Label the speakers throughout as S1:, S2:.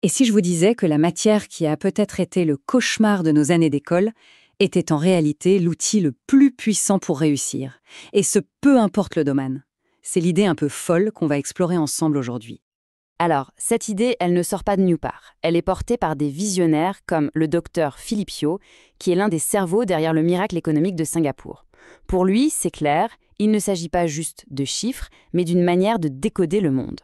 S1: Et si je vous disais que la matière qui a peut-être été le cauchemar de nos années d'école était en réalité l'outil le plus puissant pour réussir, et ce peu importe le domaine. C'est l'idée un peu folle qu'on va explorer ensemble aujourd'hui.
S2: Alors, cette idée, elle ne sort pas de nulle part. Elle est portée par des visionnaires comme le docteur Philippe Hio, qui est l'un des cerveaux derrière le miracle économique de Singapour. Pour lui, c'est clair, il ne s'agit pas juste de chiffres, mais d'une manière de décoder le monde.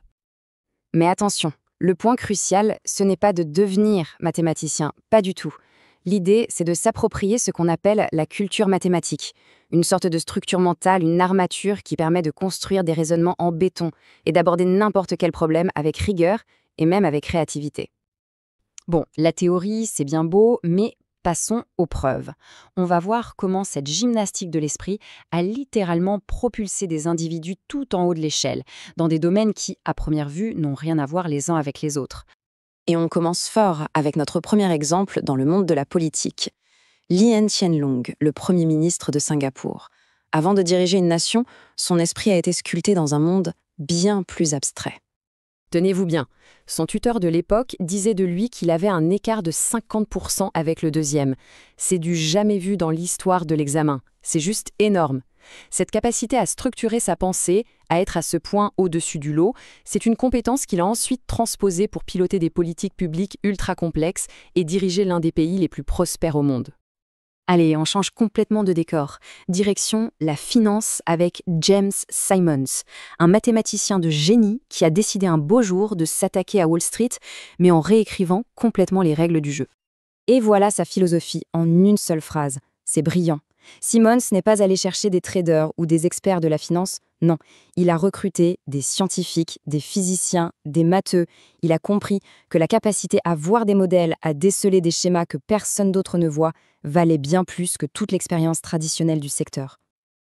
S3: Mais attention, le point crucial, ce n'est pas de devenir mathématicien, pas du tout. L'idée, c'est de s'approprier ce qu'on appelle la culture mathématique, une sorte de structure mentale, une armature qui permet de construire des raisonnements en béton et d'aborder n'importe quel problème avec rigueur et même avec créativité. Bon, la théorie, c'est bien beau, mais passons aux preuves. On va voir comment cette gymnastique de l'esprit a littéralement propulsé des individus tout en haut de l'échelle, dans des domaines qui, à première vue, n'ont rien à voir les uns avec les autres. Et on commence fort avec notre premier exemple dans le monde de la politique. Lee Hsien Loong, le Premier ministre de Singapour. Avant de diriger une nation, son esprit a été sculpté dans un monde bien plus abstrait.
S2: Tenez-vous bien, son tuteur de l'époque disait de lui qu'il avait un écart de 50% avec le deuxième. C'est du jamais vu dans l'histoire de l'examen. C'est juste énorme. Cette capacité à structurer sa pensée, à être à ce point au-dessus du lot, c'est une compétence qu'il a ensuite transposée pour piloter des politiques publiques ultra complexes et diriger l'un des pays les plus prospères au monde.
S3: Allez, on change complètement de décor. Direction la finance avec James Simons, un mathématicien de génie qui a décidé un beau jour de s'attaquer à Wall Street, mais en réécrivant complètement les règles du jeu. Et voilà sa philosophie en une seule phrase. C'est brillant. Simons n'est pas allé chercher des traders ou des experts de la finance, non. Il a recruté des scientifiques, des physiciens, des matheux. Il a compris que la capacité à voir des modèles, à déceler des schémas que personne d'autre ne voit, valait bien plus que toute l'expérience traditionnelle du secteur.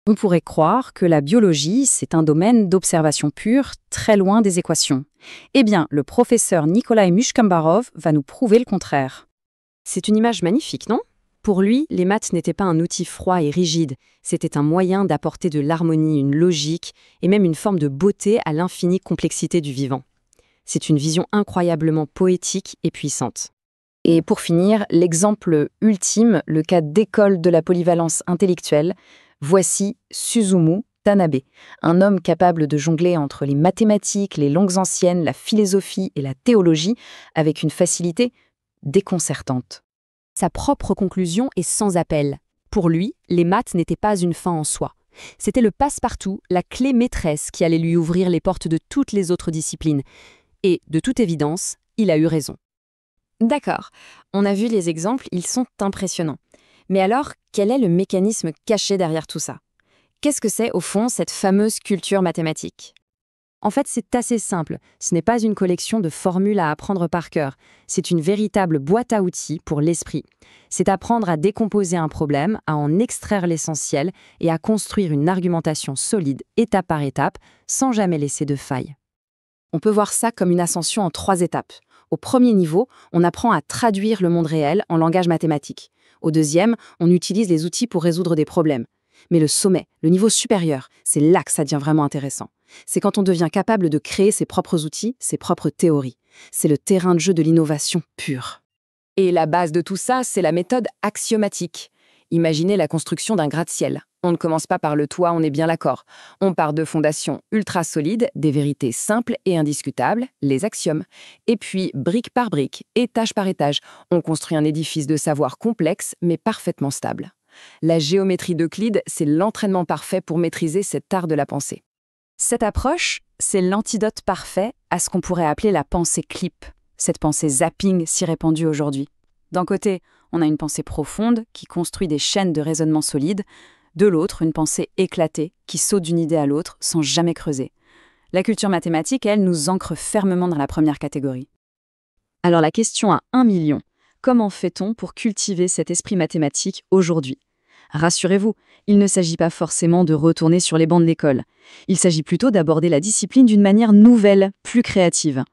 S3: On pourrait croire que la biologie, c'est un domaine d'observation pure, très loin des équations. Eh bien, le professeur Nikolai Mushkambarov va nous prouver le contraire.
S2: C'est une image magnifique, non ? Pour lui, les maths n'étaient pas un outil froid et rigide, c'était un moyen d'apporter de l'harmonie, une logique et même une forme de beauté à l'infinie complexité du vivant. C'est une vision incroyablement poétique et puissante. Et pour finir, l'exemple ultime, le cas d'école de la polyvalence intellectuelle, voici Susumu Tanabe, un homme capable de jongler entre les mathématiques, les langues anciennes, la philosophie et la théologie avec une facilité déconcertante. Sa propre conclusion est sans appel. Pour lui, les maths n'étaient pas une fin en soi. C'était le passe-partout, la clé maîtresse qui allait lui ouvrir les portes de toutes les autres disciplines. Et, de toute évidence, il a eu raison.
S3: D'accord, on a vu les exemples, ils sont impressionnants. Mais alors, quel est le mécanisme caché derrière tout ça? Qu'est-ce que c'est, au fond, cette fameuse culture mathématique? En fait, c'est assez simple. Ce n'est pas une collection de formules à apprendre par cœur. C'est une véritable boîte à outils pour l'esprit. C'est apprendre à décomposer un problème, à en extraire l'essentiel et à construire une argumentation solide, étape par étape, sans jamais laisser de faille. On peut voir ça comme une ascension en 3 étapes. Au premier niveau, on apprend à traduire le monde réel en langage mathématique. Au deuxième, on utilise les outils pour résoudre des problèmes. Mais le sommet, le niveau supérieur, c'est là que ça devient vraiment intéressant. C'est quand on devient capable de créer ses propres outils, ses propres théories. C'est le terrain de jeu de l'innovation pure. Et la base de tout ça, c'est la méthode axiomatique. Imaginez la construction d'un gratte-ciel. On ne commence pas par le toit, on est bien d'accord. On part de fondations ultra solides, des vérités simples et indiscutables, les axiomes. Et puis, brique par brique, étage par étage, on construit un édifice de savoir complexe, mais parfaitement stable. La géométrie d'Euclide, c'est l'entraînement parfait pour maîtriser cet art de la pensée. Cette approche, c'est l'antidote parfait à ce qu'on pourrait appeler la pensée clip, cette pensée zapping si répandue aujourd'hui. D'un côté, on a une pensée profonde qui construit des chaînes de raisonnement solides, de l'autre, une pensée éclatée qui saute d'une idée à l'autre sans jamais creuser. La culture mathématique, elle, nous ancre fermement dans la première catégorie. Alors la question à 1 million, comment fait-on pour cultiver cet esprit mathématique aujourd'hui ? Rassurez-vous, il ne s'agit pas forcément de retourner sur les bancs de l'école. Il s'agit plutôt d'aborder la discipline d'une manière nouvelle, plus créative.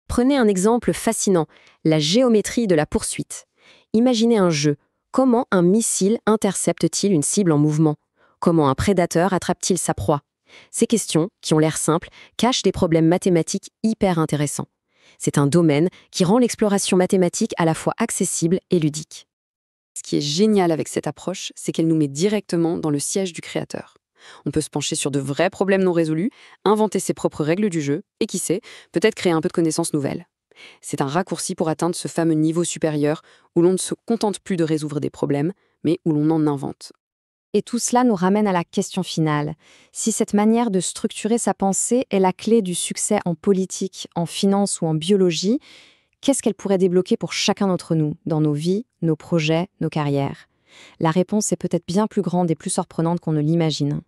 S2: Prenez un exemple fascinant, la géométrie de la poursuite. Imaginez un jeu. Comment un missile intercepte-t-il une cible en mouvement? Comment un prédateur attrape-t-il sa proie? Ces questions, qui ont l'air simples, cachent des problèmes mathématiques hyper intéressants. C'est un domaine qui rend l'exploration mathématique à la fois accessible et ludique. Ce qui est génial avec cette approche, c'est qu'elle nous met directement dans le siège du créateur. On peut se pencher sur de vrais problèmes non résolus, inventer ses propres règles du jeu, et qui sait, peut-être créer un peu de connaissances nouvelles. C'est un raccourci pour atteindre ce fameux niveau supérieur où l'on ne se contente plus de résoudre des problèmes, mais où l'on en invente.
S3: Et tout cela nous ramène à la question finale. Si cette manière de structurer sa pensée est la clé du succès en politique, en finance ou en biologie, qu'est-ce qu'elle pourrait débloquer pour chacun d'entre nous, dans nos vies, nos projets, nos carrières? La réponse est peut-être bien plus grande et plus surprenante qu'on ne l'imagine.